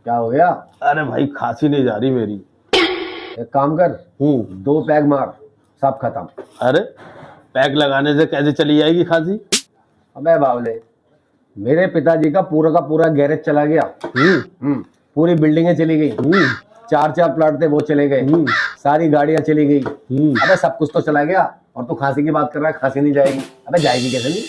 क्या हो गया? अरे भाई खांसी नहीं जा रही मेरी। एक काम कर, 2 पैग मार, सब खत्म। अरे पैक लगाने से कैसे चली जाएगी खांसी? अबे बावले, मेरे पिताजी का पूरा गैरेज चला गया। पूरी बिल्डिंगें चली गई। 4 प्लाट थे वो चले गए। सारी गाड़ियां चली गई। अबे सब कुछ तो चला गया और तू खांसी की बात कर रहा है, खांसी नहीं जाएगी? अबे जाएगी कैसे नहीं?